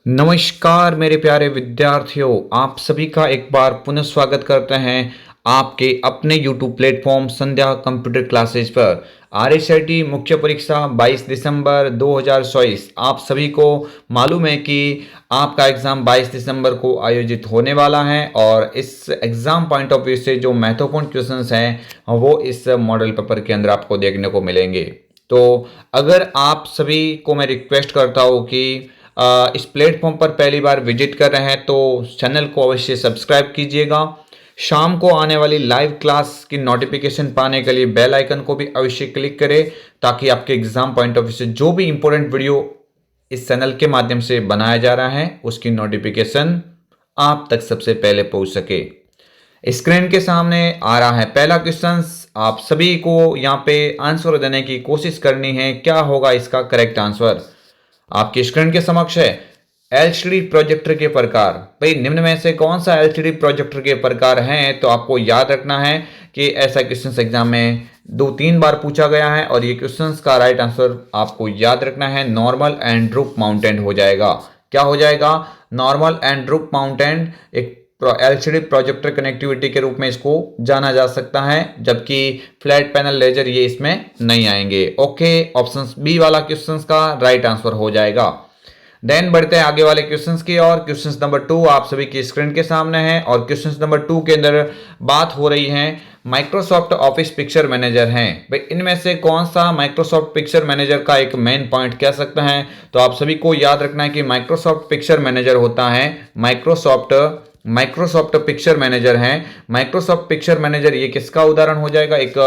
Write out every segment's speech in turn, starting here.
नमस्कार मेरे प्यारे विद्यार्थियों, आप सभी का एक बार पुनः स्वागत करते हैं आपके अपने YouTube प्लेटफॉर्म संध्या कंप्यूटर क्लासेज पर। आरएसआईटी मुख्य परीक्षा 22 दिसंबर 2024। आप सभी को मालूम है कि आपका एग्ज़ाम 22 दिसंबर को आयोजित होने वाला है और इस एग्ज़ाम पॉइंट ऑफ व्यू से जो महत्वपूर्ण क्वेश्चंस हैं वो इस मॉडल पेपर के अंदर आपको देखने को मिलेंगे। तो अगर आप सभी को मैं रिक्वेस्ट करता हूँ कि इस प्लेटफॉर्म पर पहली बार विजिट कर रहे हैं तो चैनल को अवश्य सब्सक्राइब कीजिएगा। शाम को आने वाली लाइव क्लास की नोटिफिकेशन पाने के लिए बेल आइकन को भी अवश्य क्लिक करें ताकि आपके एग्जाम पॉइंट ऑफ व्यू से जो भी इंपॉर्टेंट वीडियो इस चैनल के माध्यम से बनाया जा रहा है उसकी नोटिफिकेशन आप तक सबसे पहले पहुंच सके। स्क्रीन के सामने आ रहा है पहला क्वेश्चन। आप सभी को यहाँ पे आंसर देने की कोशिश करनी है। क्या होगा इसका करेक्ट आंसर? आपकी स्क्रीन के समक्ष है एलसीडी प्रोजेक्टर के प्रकार। भाई निम्न में से कौन सा एलसीडी प्रोजेक्टर के प्रकार हैं? तो आपको याद रखना है कि ऐसा क्वेश्चन एग्जाम में 2-3 बार पूछा गया है और ये क्वेश्चन का राइट आंसर आपको याद रखना है नॉर्मल एंड रूफ माउंटेड हो जाएगा। क्या हो जाएगा? नॉर्मल एंड रूफ माउंटेड एक एलसीडी प्रोजेक्टर कनेक्टिविटी के रूप में इसको जाना जा सकता है, जबकि फ्लैट पैनल लेजर ये इसमें नहीं आएंगे। ओके, ऑप्शन बी वाला क्वेश्चन का राइट आंसर हो जाएगा। देन बढ़ते हैं आगे वाले क्वेश्चंस की और क्वेश्चन नंबर 2 आप सभी की स्क्रीन के सामने है और क्वेश्चन नंबर 2 के अंदर बात हो रही है माइक्रोसॉफ्ट ऑफिस पिक्चर मैनेजर हैं। भाई इनमें से कौन सा माइक्रोसॉफ्ट पिक्चर मैनेजर का एक मेन पॉइंट कह सकते हैं? तो आप सभी को याद रखना है कि माइक्रोसॉफ्ट पिक्चर मैनेजर होता है माइक्रोसॉफ्ट पिक्चर मैनेजर है। माइक्रोसॉफ्ट पिक्चर मैनेजर ये किसका उदाहरण हो जाएगा? एक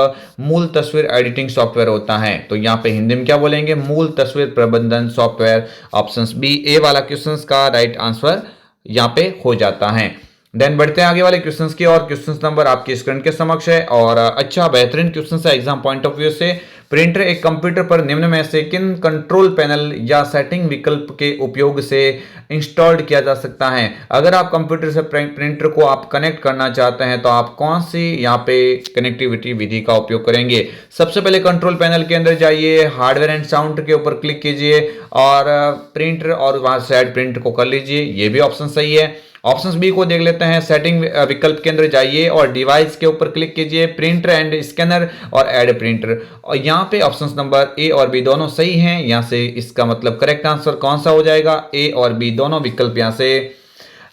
मूल तस्वीर एडिटिंग सॉफ्टवेयर होता है। तो यहाँ पे हिंदी में क्या बोलेंगे? मूल तस्वीर प्रबंधन सॉफ्टवेयर। ऑप्शन बी ए वाला क्वेश्चन का राइट आंसर यहाँ पे हो जाता है। देन बढ़ते हैं आगे वाले क्वेश्चंस की और क्वेश्चंस नंबर आपकी स्क्रीन के समक्ष है और अच्छा बेहतरीन क्वेश्चन है एग्जाम पॉइंट ऑफ व्यू से। प्रिंटर एक कंप्यूटर पर निम्न में से किन कंट्रोल पैनल या सेटिंग विकल्प के उपयोग से इंस्टॉल्ड किया जा सकता है? अगर आप कंप्यूटर से प्रिंटर को आप कनेक्ट करना चाहते हैं तो आप कौन सी यहाँ पे कनेक्टिविटी विधि का उपयोग करेंगे? सबसे पहले कंट्रोल पैनल के अंदर जाइए, हार्डवेयर एंड साउंड के ऊपर क्लिक कीजिए और प्रिंटर और वहां से ऐड प्रिंट को कर लीजिए। ये भी ऑप्शन सही है। ऑप्शन बी को देख लेते हैं। सेटिंग विकल्प के अंदर जाइए और डिवाइस के ऊपर क्लिक कीजिए, प्रिंटर एंड स्कैनर और ऐड प्रिंटर। और यहाँ पे ऑप्शन नंबर ए और बी दोनों सही हैं। यहाँ से इसका मतलब करेक्ट आंसर कौन सा हो जाएगा? ए और बी दोनों विकल्प यहाँ से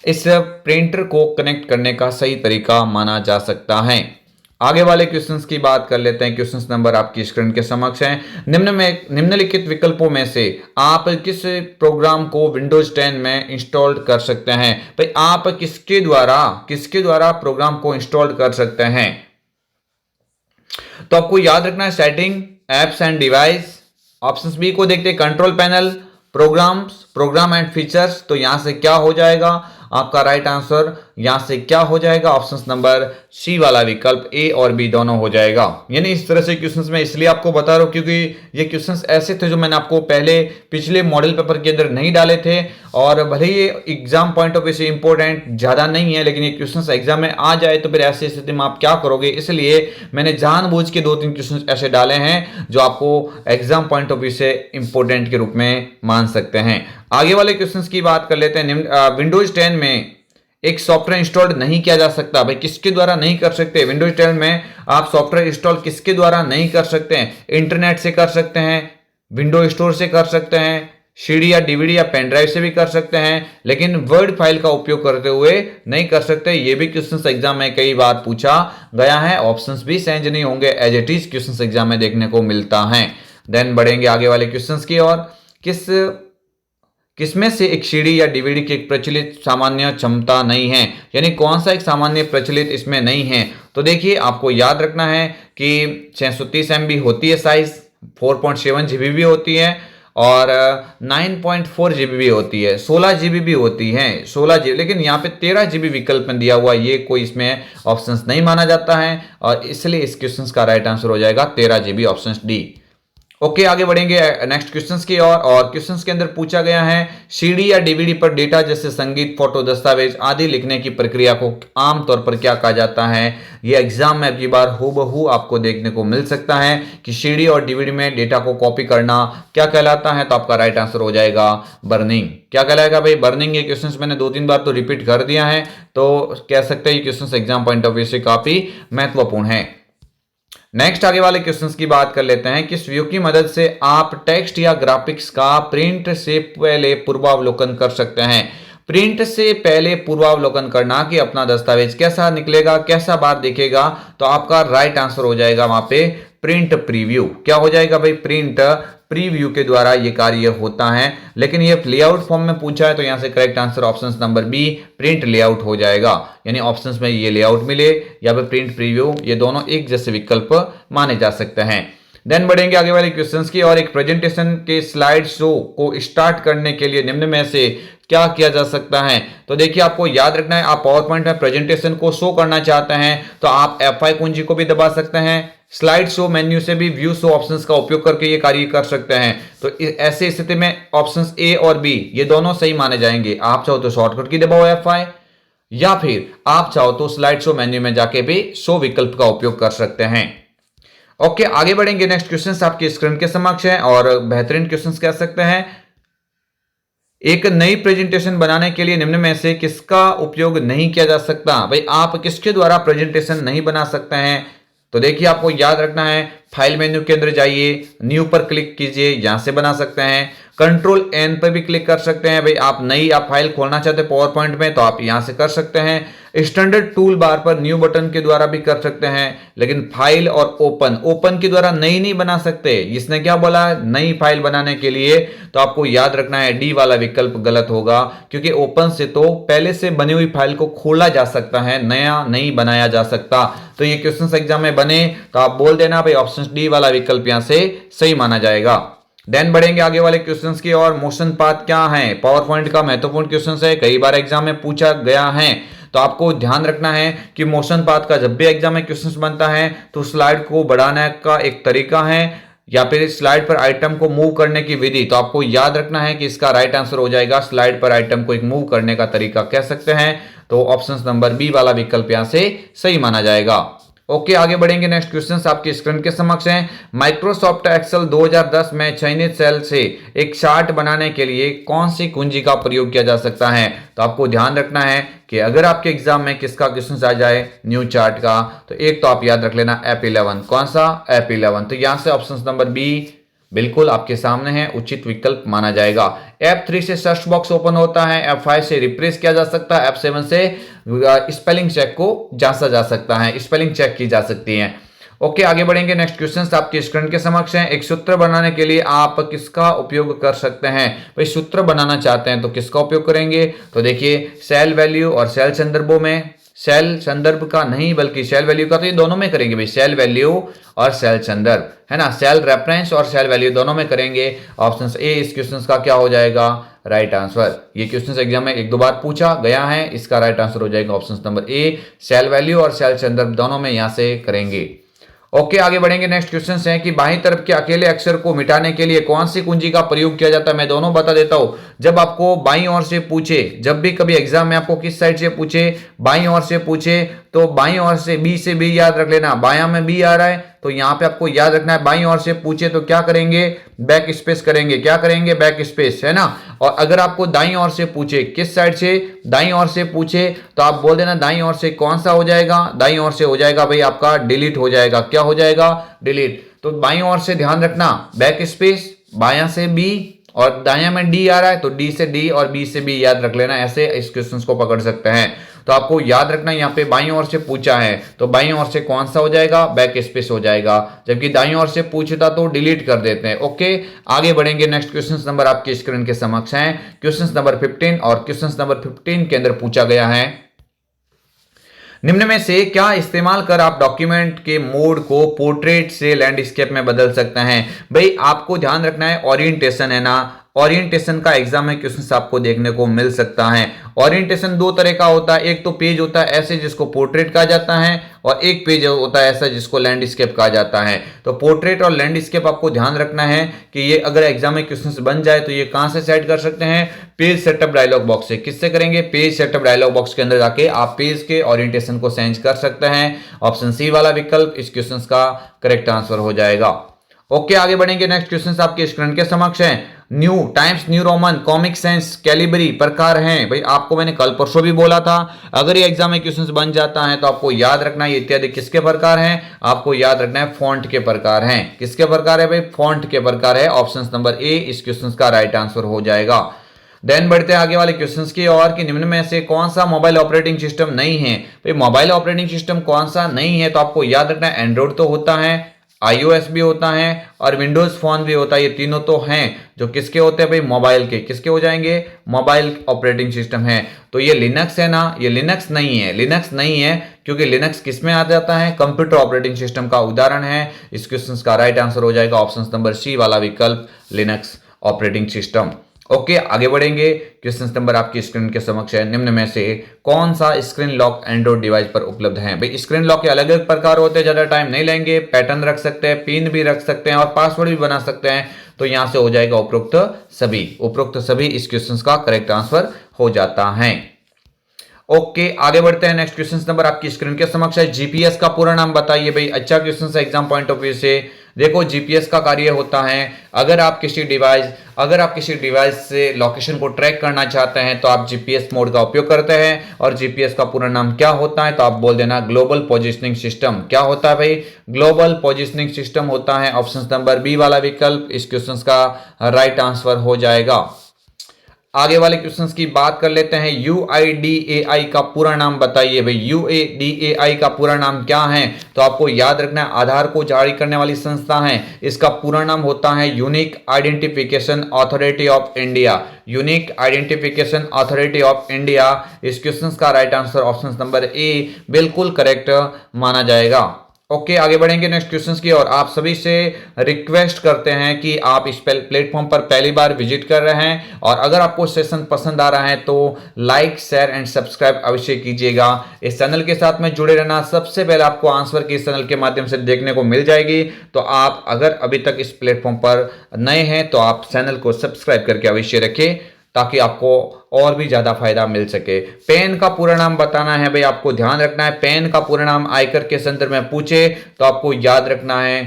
इस प्रिंटर को कनेक्ट करने का सही तरीका माना जा सकता है। आगे वाले क्वेश्चंस की बात कर लेते हैं। क्वेश्चंस नंबर आपकी स्क्रीन के समक्ष हैं। निम्नलिखित विकल्पों में से आप किस प्रोग्राम को विंडोज 10 में इंस्टॉल कर सकते हैं? भाई आप किसके द्वारा प्रोग्राम को इंस्टॉल कर सकते हैं? तो आपको याद रखना है setting, apps and device. Option B को देखते हैं control panel, program and features. तो यहां से क्या हो जाएगा? आपका राइट आंसर यहां से क्या हो जाएगा? ऑप्शन नंबर सी वाला विकल्प ए और बी दोनों हो जाएगा। यानी इस तरह से क्वेश्चंस मैं इसलिए आपको बता रहा हूं क्योंकि ये क्वेश्चंस ऐसे थे जो मैंने आपको पहले पिछले मॉडल पेपर के अंदर नहीं डाले थे और भले ही एग्जाम पॉइंट ऑफ व्यू से इंपॉर्टेंट ज्यादा नहीं है, लेकिन ये क्वेश्चंस एग्जाम में आ जाए तो फिर ऐसी स्थिति में आप क्या करोगे? इसलिए मैंने जानबूझ के 2-3 क्वेश्चन ऐसे डाले हैं जो आपको एग्जाम पॉइंट ऑफ व्यू से इंपॉर्टेंट के रूप में मान सकते हैं। आगे वाले क्वेश्चंस की बात कर लेते हैं। विंडोज 10 में एक सॉफ्टवेयर इंस्टॉल नहीं किया जा सकता। भाई किसके द्वारा नहीं कर सकते? विंडोज 10 में आप सॉफ्टवेयर इंस्टॉल किसके द्वारा नहीं कर सकते हैं? इंटरनेट से कर सकते हैं, विंडो स्टोर से कर सकते हैं, सीडी या डीवीडी या पेन ड्राइव से भी कर सकते हैं, लेकिन वर्ड फाइल का उपयोग करते हुए नहीं कर सकते। ये भी क्वेश्चन एग्जाम में कई बार पूछा गया है। ऑप्शन भी चेंज नहीं होंगे, as it is question exam में देखने को मिलता है। देन बढ़ेंगे आगे वाले क्वेश्चन की और किसमें से एक सीडी या डीवीडी की एक प्रचलित सामान्य क्षमता नहीं है? यानी कौन सा एक सामान्य प्रचलित इसमें नहीं है? तो देखिए आपको याद रखना है कि 630 MB होती है साइज, 4.7 GB भी होती है और 9.4 GB भी होती है, 16 GB भी होती है, 16 GB। लेकिन यहाँ पे 13 GB विकल्प में दिया हुआ, ये कोई इसमें ऑप्शन नहीं माना जाता है और इसलिए इस क्वेश्चन का राइट आंसर हो जाएगा 13 GB, ऑप्शन डी। ओके, आगे बढ़ेंगे नेक्स्ट क्वेश्चंस की ओर। और क्वेश्चंस के अंदर पूछा गया है सीडी या डीवीडी पर डेटा जैसे संगीत, फोटो, दस्तावेज आदि लिखने की प्रक्रिया को आमतौर पर क्या कहा जाता है। ये एग्जाम में अब की बार हूबहू आपको देखने को मिल सकता है कि सीडी और डीवीडी में डेटा को कॉपी करना क्या कहलाता है। तो आपका राइट आंसर हो जाएगा बर्निंग। क्या कहलाएगा भाई? बर्निंग। ये क्वेश्चन मैंने 2-3 बार तो रिपीट कर दिया है, तो कह सकते हैं ये question exam point of view से काफी महत्वपूर्ण है। नेक्स्ट आगे वाले क्वेश्चंस की बात कर लेते हैं। किस व्यू की मदद से आप टेक्स्ट या ग्राफिक्स का प्रिंट से पहले पूर्वावलोकन कर सकते हैं। प्रिंट से पहले पूर्वावलोकन करना कि अपना दस्तावेज कैसा निकलेगा, कैसा बाहर दिखेगा। तो आपका राइट आंसर हो जाएगा वहां पे प्रिंट प्रीव्यू। क्या हो जाएगा भाई? प्रिंट प्रीव्यू के द्वारा ये कार्य होता है। लेकिन ये लेआउट फॉर्म में पूछा है तो यहां से correct answer option number B print layout हो जाएगा। यानी ऑप्शंस में ये लेआउट मिले या फिर प्रिंट प्रीव्यू, ये दोनों एक जैसे विकल्प माने जा सकते हैं। देन बढ़ेंगे आगे वाले क्वेश्चंस की। और एक प्रेजेंटेशन के स्लाइड शो को स्टार्ट करने के लिए निम्न में से क्या किया जा सकता है। तो देखिए, आपको याद रखना है, आप पावर पॉइंट में प्रेजेंटेशन को शो करना चाहते हैं तो आप F5 कुंजी को भी दबा सकते हैं। स्लाइड शो मेन्यू से भी व्यू शो ऑप्शंस का उपयोग करके ये कार्य कर सकते हैं। तो ऐसे स्थिति में ऑप्शंस ए और बी ये दोनों सही माने जाएंगे। आप चाहो तो शॉर्टकट की दबाओ F5, या फिर आप चाहो तो स्लाइड शो मेन्यू में जाके भी शो विकल्प का उपयोग कर सकते हैं। ओके, आगे बढ़ेंगे। नेक्स्ट क्वेश्चन आपकी स्क्रीन के समक्ष है और बेहतरीन क्वेश्चन कह सकते हैं। एक नई प्रेजेंटेशन बनाने के लिए निम्न में से किसका उपयोग नहीं किया जा सकता। भाई, आप किसके द्वारा प्रेजेंटेशन नहीं बना सकते हैं। तो देखिए, आपको याद रखना है, फाइल मेन्यू के अंदर जाइए, न्यू पर क्लिक कीजिए, यहां से बना सकते हैं। कंट्रोल एन पर भी क्लिक कर सकते हैं। भाई, आप नई आप फाइल खोलना चाहते हैं पावर पॉइंट में तो आप यहां से कर सकते हैं। स्टैंडर्ड टूल बार पर न्यू बटन के द्वारा भी कर सकते हैं। लेकिन फाइल और ओपन के द्वारा नई नहीं बना सकते। इसने क्या बोला? नई फाइल बनाने के लिए। तो आपको याद रखना है डी वाला विकल्प गलत होगा, क्योंकि ओपन से तो पहले से बनी हुई फाइल को खोला जा सकता है, नया नहीं बनाया जा सकता। तो ये क्वेश्चन एग्जाम में बने तो आप बोल देना भाई ऑप्शन डी वाला विकल्प यहां से सही माना जाएगा। देन बढ़ेंगे आगे वाले क्वेश्चंस की और। मोशन पाथ क्या है? पावर पॉइंट का महत्वपूर्ण क्वेश्चन है, कई बार एग्जाम में पूछा गया है। तो आपको ध्यान रखना है कि मोशन पाथ का जब भी एग्जाम में क्वेश्चन बनता है तो स्लाइड को बढ़ाने का एक तरीका है या फिर स्लाइड पर आइटम को मूव करने की विधि। तो आपको याद रखना है कि इसका राइट आंसर हो जाएगा स्लाइड पर आइटम को एक मूव करने का तरीका कह सकते हैं। तो ऑप्शन नंबर बी वाला विकल्प यहां से सही माना जाएगा। ओके, आगे बढ़ेंगे। नेक्स्ट क्वेश्चन आपकी स्क्रीन के समक्ष हैं। माइक्रोसॉफ्ट एक्सेल 2010 में चयनित सेल से एक चार्ट बनाने के लिए कौन सी कुंजी का प्रयोग किया जा सकता है। तो आपको ध्यान रखना है कि अगर आपके एग्जाम में किसका क्वेश्चन आ जाए न्यू चार्ट का, तो एक तो आप याद रख लेना F11। कौन सा? F11। तो यहां से ऑप्शन नंबर बी बिल्कुल आपके सामने है, उचित विकल्प माना जाएगा। F3 से सर्च बॉक्स ओपन होता है, F5 से रिप्रेस किया जा सकता है, F7 से स्पेलिंग चेक को जांचा जा सकता है, स्पेलिंग चेक की जा सकती है। ओके, आगे बढ़ेंगे। नेक्स्ट क्वेश्चन आपके स्क्रीन के समक्ष हैं। एक सूत्र बनाने के लिए आप किसका उपयोग कर सकते हैं। भाई, सूत्र बनाना चाहते हैं तो किसका उपयोग करेंगे। तो देखिए, सेल वैल्यू और सेल संदर्भों में, सेल संदर्भ का नहीं बल्कि सेल वैल्यू का, तो ये दोनों में करेंगे भाई, सेल वैल्यू और सेल संदर्भ, है ना। सेल रेफरेंस और सेल वैल्यू दोनों में करेंगे। ऑप्शन ए इस क्वेश्चन का क्या हो जाएगा? Right answer. ये क्वेश्चन एग्जाम में 1-2 बार पूछा गया है, इसका राइट आंसर हो जाएगा option number A, cell value और सेल संदर्भ दोनों में यहां से करेंगे। ओके, आगे बढ़ेंगे। नेक्स्ट क्वेश्चन है कि बाईं तरफ के अकेले अक्षर को मिटाने के लिए कौन सी कुंजी का प्रयोग किया जाता है। मैं दोनों बता देता हूं। जब आपको बाईं ओर से पूछे, जब भी कभी एग्जाम में आपको किस साइड से पूछे, बाईं ओर से पूछे, तो बाईं ओर से बी याद रख लेना। बायां में बी आ रहा है तो यहां पे आपको याद रखना है, बाईं ओर से पूछे तो क्या करेंगे? बैक स्पेस करेंगे। क्या करेंगे? बैक स्पेस, है ना। और अगर आपको दाईं ओर से पूछे, किस साइड से? दाईं ओर से पूछे तो आप बोल देना दाईं ओर से कौन सा हो जाएगा? दाईं ओर से हो जाएगा भाई आपका डिलीट हो जाएगा। क्या हो जाएगा? डिलीट। तो बाईं ओर से ध्यान रखना, बैक स्पेस, बायां से बी और दायां में डी आ रहा है तो डी से डी और बी से बी याद रख लेना। ऐसे इस क्वेश्चन को पकड़ सकते हैं। तो आपको याद रखना, यहाँ पे बाईं ओर से पूछा है तो बाईं ओर से कौन सा हो जाएगा? बैक स्पेस हो जाएगा। जबकि दाईं ओर से पूछता तो डिलीट कर देते हैं। ओके, आगे बढ़ेंगे। नेक्स्ट क्वेश्चन नंबर आपके स्क्रीन के समक्ष है, क्वेश्चन नंबर 15। और क्वेश्चन नंबर 15 के अंदर पूछा गया है, निम्न में से क्या इस्तेमाल कर आप डॉक्यूमेंट के मोड को पोर्ट्रेट से लैंडस्केप में बदल सकते हैं। भाई, आपको ध्यान रखना है, ओरिएंटेशन है ना, ओरिएंटेशन का एग्जाम में क्वेश्चन आपको देखने को मिल सकता है। ओरिएंटेशन दो तरह का होता है, एक तो पेज होता है ऐसे जिसको पोर्ट्रेट कहा जाता है, और एक पेज होता है ऐसा जिसको लैंडस्केप कहा जाता है। तो पोर्ट्रेट और लैंडस्केप आपको ध्यान रखना है कि ये अगर एग्जाम में क्वेश्चन बन जाए तो ये कहां से सेट कर सकते हैं, पेज सेटअप डायलॉग बॉक्स से। किससे करेंगे, पेज सेटअप डायलॉग बॉक्स के अंदर जाके आप पेज के ओरिएंटेशन को चेंज कर सकते हैं। ऑप्शन सी वाला विकल्प इस क्वेश्चन का करेक्ट आंसर हो जाएगा। ओके, आगे बढ़ेंगे। नेक्स्ट क्वेश्चन आपके स्क्रीन के समक्ष है। New, times new Roman, comic sense, Calibri प्रकार हैं। भाई आपको मैंने कल परसों भी बोला था, अगर ये एग्जाम में क्वेश्चन बन जाता है तो आपको याद रखना है ये इत्यादि किसके प्रकार हैं, आपको याद रखना है फॉन्ट के प्रकार हैं। किसके प्रकार है भाई, फॉन्ट के प्रकार है। ऑप्शन नंबर ए इस क्वेश्चन का राइट आंसर हो जाएगा। देन बढ़ते हैं आगे वाले क्वेश्चंस की ओर कि निम्न में से कौन सा मोबाइल ऑपरेटिंग सिस्टम नहीं है। भाई मोबाइल ऑपरेटिंग सिस्टम कौन सा नहीं है, तो आपको याद रखना है एंड्रॉइड तो होता है, iOS भी होता है और विंडोज फोन भी होता है। ये तीनों तो हैं जो किसके होते हैं भाई, मोबाइल के। किसके हो जाएंगे, मोबाइल ऑपरेटिंग सिस्टम है। तो ये लिनक्स है ना, ये लिनक्स नहीं है, लिनक्स नहीं है क्योंकि लिनक्स किस में आ जाता है, कंप्यूटर ऑपरेटिंग सिस्टम का उदाहरण है। इस क्वेश्चन का राइट आंसर हो जाएगा ऑप्शन नंबर सी वाला विकल्प, लिनक्स ऑपरेटिंग सिस्टम। ओके, आगे बढ़ेंगे। क्वेश्चन नंबर आपकी स्क्रीन के समक्ष है। निम्न में से कौन सा स्क्रीन लॉक एंड्रॉइड डिवाइस पर उपलब्ध है। भाई स्क्रीन लॉक के अलग अलग प्रकार होते हैं, ज्यादा टाइम नहीं लेंगे। पैटर्न रख सकते हैं, पिन भी रख सकते हैं और पासवर्ड भी बना सकते हैं। तो यहां से हो जाएगा उपरोक्त सभी। उपरोक्त सभी इस क्वेश्चन का करेक्ट आंसर हो जाता है। ओके, आगे बढ़ते हैं। नेक्स्ट क्वेश्चन नंबर आपकी स्क्रीन के समक्ष है। जीपीएस का पूरा नाम बताइए। भाई अच्छा क्वेश्चन है एग्जाम पॉइंट ऑफ व्यू से। देखो जीपीएस का कार्य होता है, अगर आप किसी डिवाइस से लोकेशन को ट्रैक करना चाहते हैं तो आप जीपीएस मोड का उपयोग करते हैं। और जीपीएस का पूरा नाम क्या होता है, तो आप बोल देना ग्लोबल पोजिशनिंग सिस्टम। क्या होता है भाई, ग्लोबल पोजिशनिंग सिस्टम होता है। ऑप्शन नंबर बी वाला विकल्प इस क्वेश्चन का राइट आंसर हो जाएगा। आगे वाले क्वेश्चंस की बात कर लेते हैं। यूआईडीएआई का पूरा नाम बताइए। भाई यूआईडीएआई का पूरा नाम क्या है, तो आपको याद रखना है आधार को जारी करने वाली संस्था है। इसका पूरा नाम होता है unique identification authority of India. Unique identification authority of India इस क्वेश्चन का राइट आंसर ऑप्शन नंबर ए बिल्कुल करेक्ट माना जाएगा। ओके, आगे बढ़ेंगे नेक्स्ट क्वेश्चंस की और आप सभी से रिक्वेस्ट करते हैं कि आप इस प्लेटफॉर्म पर पहली बार विजिट कर रहे हैं और अगर आपको सेशन पसंद आ रहा है तो लाइक शेयर एंड सब्सक्राइब अवश्य कीजिएगा। इस चैनल के साथ में जुड़े रहना, सबसे पहले आपको आंसर की इस चैनल के माध्यम से देखने को मिल जाएगी। तो आप अगर अभी तक इस प्लेटफॉर्म पर नए हैं तो आप चैनल को सब्सक्राइब करके अवश्य रखें ताकि आपको और भी ज्यादा फायदा मिल सके। पैन का पूरा नाम बताना है। भाई आपको ध्यान रखना है, पैन का पूरा नाम आयकर के संदर्भ में पूछे तो आपको याद रखना है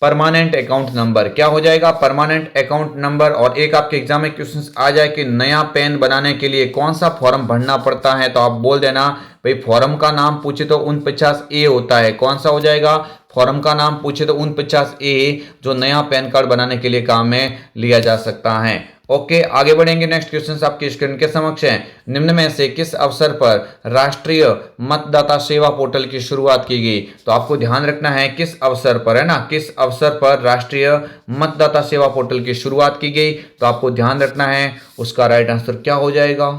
परमानेंट अकाउंट नंबर। क्या हो जाएगा, परमानेंट अकाउंट नंबर। और एक आपके एग्जाम में क्वेश्चन आ जाए कि नया पैन बनाने के लिए कौन सा फॉर्म भरना पड़ता है, तो आप बोल देना भाई फॉर्म का नाम पूछे तो 49A होता है। कौन सा हो जाएगा, फॉर्म का नाम पूछे तो 49A, जो नया पैन कार्ड बनाने के लिए काम में लिया जा सकता है। ओके, आगे बढ़ेंगे। नेक्स्ट क्वेश्चन आपकी स्क्रीन के समक्ष है। निम्न में से किस अवसर पर राष्ट्रीय मतदाता सेवा पोर्टल की शुरुआत की गई, तो आपको ध्यान रखना है किस अवसर पर, है ना, किस अवसर पर राष्ट्रीय मतदाता सेवा पोर्टल की शुरुआत की गई, तो आपको ध्यान रखना है उसका राइट आंसर क्या हो जाएगा।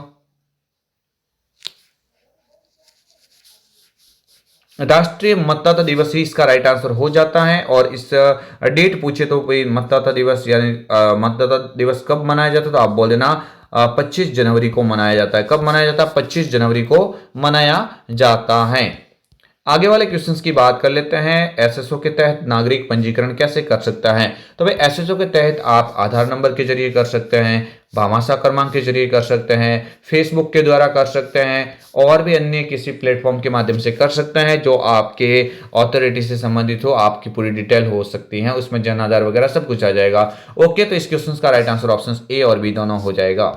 राष्ट्रीय मतदाता दिवस ही इसका राइट आंसर हो जाता है। और इस डेट पूछे तो भाई मतदाता दिवस यानी मतदाता दिवस कब मनाया जाता है, तो आप बोल देना 25 जनवरी को मनाया जाता है। कब मनाया जाता है, 25 जनवरी को मनाया जाता है। आगे वाले क्वेश्चंस की बात कर लेते हैं। एसएसओ के तहत नागरिक पंजीकरण कैसे कर सकता है, तो भाई एसएसओ के तहत आप आधार नंबर के जरिए कर सकते हैं, भामाशाह क्रमांक के जरिए कर सकते हैं, फेसबुक के द्वारा कर सकते हैं और भी अन्य किसी प्लेटफॉर्म के माध्यम से कर सकते हैं जो आपके अथॉरिटी से संबंधित हो, आपकी पूरी डिटेल हो सकती है उसमें, जन आधार वगैरह सब कुछ आ जाएगा। ओके, तो इस क्वेश्चन का राइट आंसर ऑप्शन ए और बी दोनों हो जाएगा।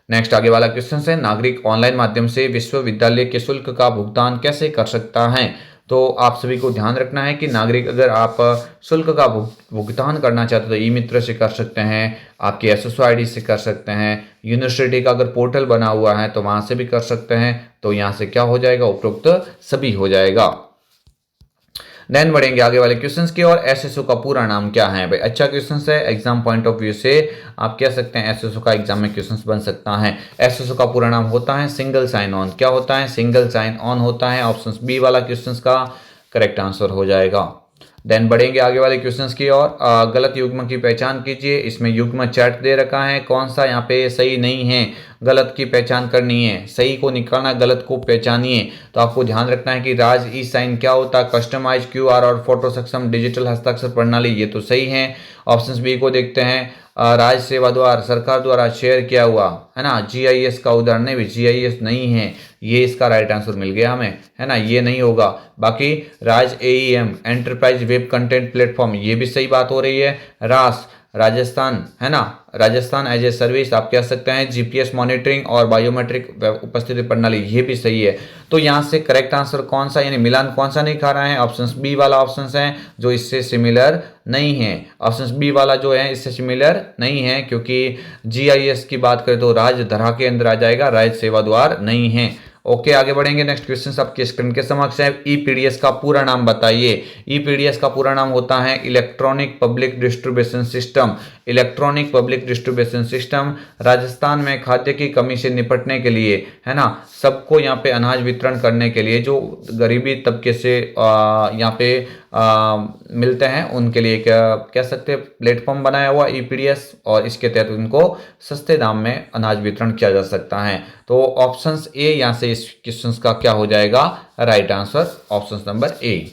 नेक्स्ट आगे वाला क्वेश्चन है। नागरिक ऑनलाइन माध्यम से विश्वविद्यालय के शुल्क का भुगतान कैसे कर सकता है, तो आप सभी को ध्यान रखना है कि नागरिक अगर आप शुल्क का भुगतान करना चाहते हो तो ई मित्र से कर सकते हैं, आपकी एसएसओ आईडी से कर सकते हैं, यूनिवर्सिटी का अगर पोर्टल बना हुआ है तो वहां से भी कर सकते हैं। तो यहाँ से क्या हो जाएगा, उपरोक्त सभी हो जाएगा। देन बढ़ेंगे आगे वाले क्वेश्चंस की और। एसएसओ का पूरा नाम क्या है, भाई अच्छा क्वेश्चन है एग्जाम पॉइंट ऑफ व्यू से। आप कह सकते हैं एसएसओ का एग्जाम में क्वेश्चंस बन सकता है। एसएसओ का पूरा नाम होता है सिंगल साइन ऑन। क्या होता है, सिंगल साइन ऑन होता है। ऑप्शन बी वाला क्वेश्चन का करेक्ट आंसर हो जाएगा। देन बढ़ेंगे आगे वाले क्वेश्चंस की ओर। गलत युग्म की पहचान कीजिए। इसमें युग्म चैट दे रखा है, कौन सा यहाँ पे सही नहीं है, गलत की पहचान करनी है, सही को निकालना, गलत को पहचानिए। तो आपको ध्यान रखना है कि राज ई साइन क्या होता है, कस्टमाइज क्यूआर और फोटो सक्षम डिजिटल हस्ताक्षर प्रणाली, ये तो सही है। ऑप्शन बी को देखते हैं, राज्य सेवा द्वारा सरकार द्वारा शेयर किया हुआ है ना, जीआईएस का उदाहरण नहीं, जीआईएस नहीं है, ये इसका राइट आंसर मिल गया हमें, है ना, ये नहीं होगा। बाकी राज AEM enterprise web content platform, ये भी सही बात हो रही है। रास राजस्थान, है ना, राजस्थान एज ए सर्विस आप कह सकते हैं, जीपीएस मॉनिटरिंग और बायोमेट्रिक उपस्थिति प्रणाली, ये भी सही है। तो यहाँ से करेक्ट आंसर कौन सा, यानी मिलान कौन सा नहीं खा रहा है, ऑप्शन बी वाला ऑप्शन है जो इससे सिमिलर नहीं है। ऑप्शन बी वाला जो है इससे सिमिलर नहीं है, क्योंकि जीआईएस की बात करें तो राज्य धरा के अंदर आ जाएगा, राज्य सेवा द्वार नहीं है। ओके, आगे बढ़ेंगे। नेक्स्ट क्वेश्चन आपके स्क्रीन के समक्ष है, ईपीडीएस का पूरा नाम बताइए। ईपीडीएस का पूरा नाम होता है electronic public distribution system. Electronic public distribution system Rajasthan में खाद्य की कमी से निपटने के लिए, है ना, सबको यहाँ पे अनाज वितरण करने के लिए, जो गरीबी तबके से यहाँ पे मिलते हैं उनके लिए क्या कह सकते हैं, प्लेटफॉर्म बनाया हुआ ईपीडीएस, और इसके तहत उनको सस्ते दाम में अनाज वितरण किया जा सकता है। तो ऑप्शन ए यहाँ से इस क्वेश्चन का क्या हो जाएगा, राइट आंसर ऑप्शन नंबर ए।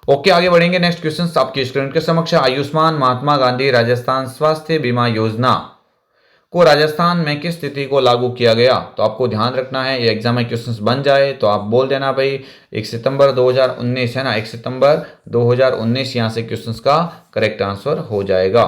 ओके, आगे बढ़ेंगे। नेक्स्ट क्वेश्चन आपकी स्क्रीन के समक्ष, आयुष्मान महात्मा गांधी राजस्थान स्वास्थ्य बीमा योजना को राजस्थान में किस तिथि को लागू किया गया। तो आपको ध्यान रखना है, ये एग्जाम में क्वेश्चंस बन जाए तो आप बोल देना भाई 1 सितंबर 2019, है ना, 1 सितंबर 2019 यहाँ से क्वेश्चंस का करेक्ट आंसर हो जाएगा।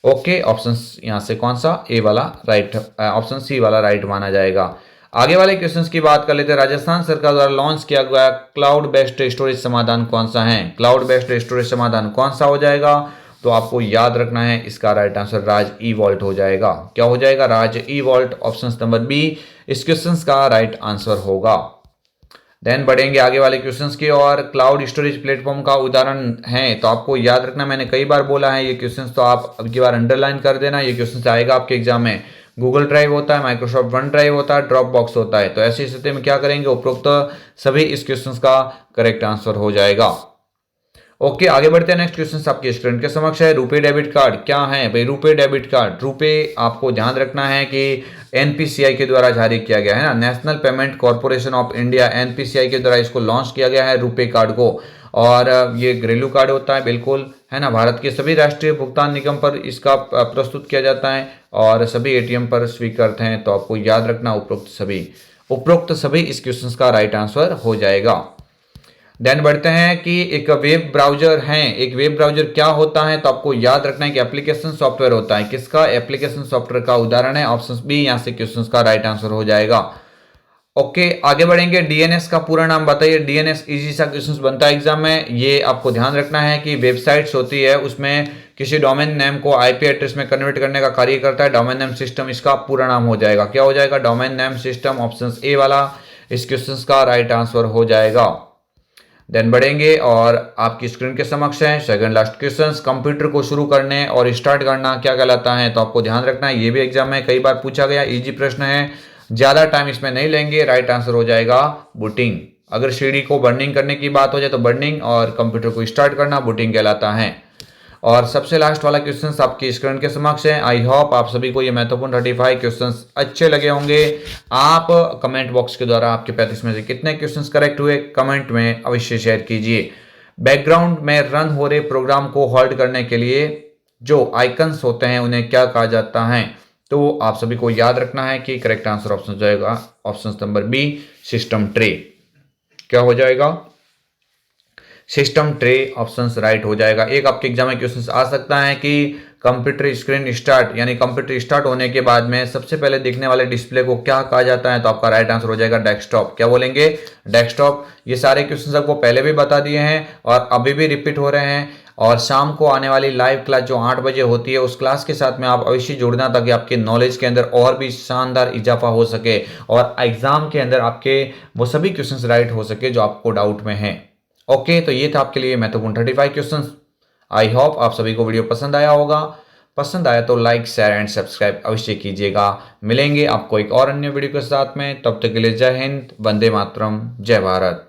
ओके, ऑप्शन यहाँ से कौन सा, ए वाला राइट, ऑप्शन सी वाला राइट माना जाएगा। आगे वाले क्वेश्चंस की बात कर लेते हैं। राजस्थान सरकार द्वारा लॉन्च किया गया क्लाउड बेस्ड स्टोरेज समाधान कौन सा है। क्लाउड बेस्ड स्टोरेज समाधान कौन सा हो जाएगा, तो आपको याद रखना है, इसका राइट आंसर राज ई वॉल्ट हो जाएगा। क्या हो जाएगा, राज ई वॉल्ट, ऑप्शन नंबर बी इस क्वेश्चन का राइट आंसर होगा। देन बढ़ेंगे आगे वाले क्वेश्चंस की और। क्लाउड स्टोरेज प्लेटफॉर्म का उदाहरण है, तो आपको याद रखना, मैंने कई बार बोला है ये क्वेश्चंस, तो आप अब की बार अंडरलाइन कर देना, ये क्वेश्चन आएगा आपके एग्जाम में। गूगल ड्राइव होता है, माइक्रोसॉफ्ट वन ड्राइव होता है, ड्रॉप बॉक्स होता है। तो ऐसी स्थिति में क्या करेंगे, उपरोक्त सभी इस क्वेश्चन का करेक्ट आंसर हो जाएगा। ओके, आगे बढ़ते हैं। नेक्स्ट क्वेश्चन आपके स्क्रीन के समक्ष है, रुपे डेबिट कार्ड क्या है भाई। रुपे डेबिट कार्ड, रुपे आपको ध्यान रखना है कि एनपीसीआई के द्वारा जारी किया गया है ना, national payment corporation of India, NPCI के द्वारा इसको लॉन्च किया गया है रुपे कार्ड को। और ये घरेलू कार्ड होता है, बिल्कुल, है ना, भारत के सभी राष्ट्रीय भुगतान निगम पर इसका प्रस्तुत किया जाता है और सभी एटीएम पर स्वीकृत हैं। तो आपको याद रखना उपरोक्त सभी इस क्वेश्चन का राइट आंसर हो जाएगा। देन बढ़ते हैं कि एक वेब ब्राउजर है, एक वेब ब्राउजर क्या होता है, तो आपको याद रखना है कि एप्लीकेशन सॉफ्टवेयर होता है। किसका, एप्लीकेशन सॉफ्टवेयर का उदाहरण है, ऑप्शन बी यहाँ से क्वेश्चन का राइट आंसर हो जाएगा। ओके, आगे बढ़ेंगे। डीएनएस का पूरा नाम बताइए। डीएनएस इजी सा क्वेश्चन बनता है एग्जाम में, ये आपको ध्यान रखना है कि वेबसाइट्स होती है उसमें किसी डोमेन नेम को आईपी एड्रेस में कन्वर्ट करने का कार्य करता है डोमेन नेम सिस्टम, इसका पूरा नाम हो जाएगा। क्या हो जाएगा, domain name system, option A वाला इस क्वेश्चन का राइट आंसर हो जाएगा। देन बढ़ेंगे और आपकी स्क्रीन के समक्ष है सेकंड लास्ट क्वेश्चन, कंप्यूटर को शुरू करने और स्टार्ट करना क्या कहलाता है। तो आपको ध्यान रखना है, ये भी एग्जाम में कई बार पूछा गया, इजी प्रश्न है, ज्यादा टाइम इसमें नहीं लेंगे, राइट आंसर हो जाएगा बूटिंग। अगर सीडी को बर्निंग करने की बात हो जाए तो बर्निंग, और कंप्यूटर को स्टार्ट करना बूटिंग कहलाता है। और सबसे लास्ट वाला क्वेश्चन आपकी स्क्रीन के समक्ष है। आई होप आप सभी को ये महत्वपूर्ण 35 क्वेश्चंस अच्छे लगे होंगे। आप कमेंट बॉक्स के द्वारा आपके 35 में से कितने क्वेश्चंस करेक्ट हुए कमेंट में अवश्य शेयर कीजिए। बैकग्राउंड में रन हो रहे प्रोग्राम को होल्ड करने के लिए जो आइकन्स होते हैं उन्हें क्या कहा जाता है। तो आप सभी को याद रखना है कि करेक्ट आंसर ऑप्शन जाएगा option number B, system tray. क्या हो जाएगा, सिस्टम ट्रे, ऑप्शन राइट हो जाएगा। एक आपके एग्जाम में क्वेश्चन आ सकता है कि कंप्यूटर स्क्रीन स्टार्ट, यानी कंप्यूटर स्टार्ट होने के बाद में सबसे पहले दिखने वाले डिस्प्ले को क्या कहा जाता है। तो आपका राइट आंसर हो जाएगा डेस्कटॉप। क्या बोलेंगे, डेस्कटॉप। ये सारे क्वेश्चन आपको पहले भी बता दिए हैं और अभी भी रिपीट हो रहे हैं। और शाम को आने वाली लाइव क्लास जो 8 बजे होती है उस क्लास के साथ में आप अवश्य जुड़ना, ताकि आपके नॉलेज के अंदर और भी शानदार इजाफा हो सके और एग्जाम के अंदर आपके वो सभी क्वेश्चन राइट हो सके जो आपको डाउट में है। ओके, तो ये था आपके लिए महत्वपूर्ण 35 क्वेश्चंस। आई होप आप सभी को वीडियो पसंद आया होगा। पसंद आया तो लाइक शेयर एंड सब्सक्राइब अवश्य कीजिएगा। मिलेंगे आपको एक और अन्य वीडियो के साथ में, तब तक के लिए जय हिंद, वंदे मातरम, जय भारत।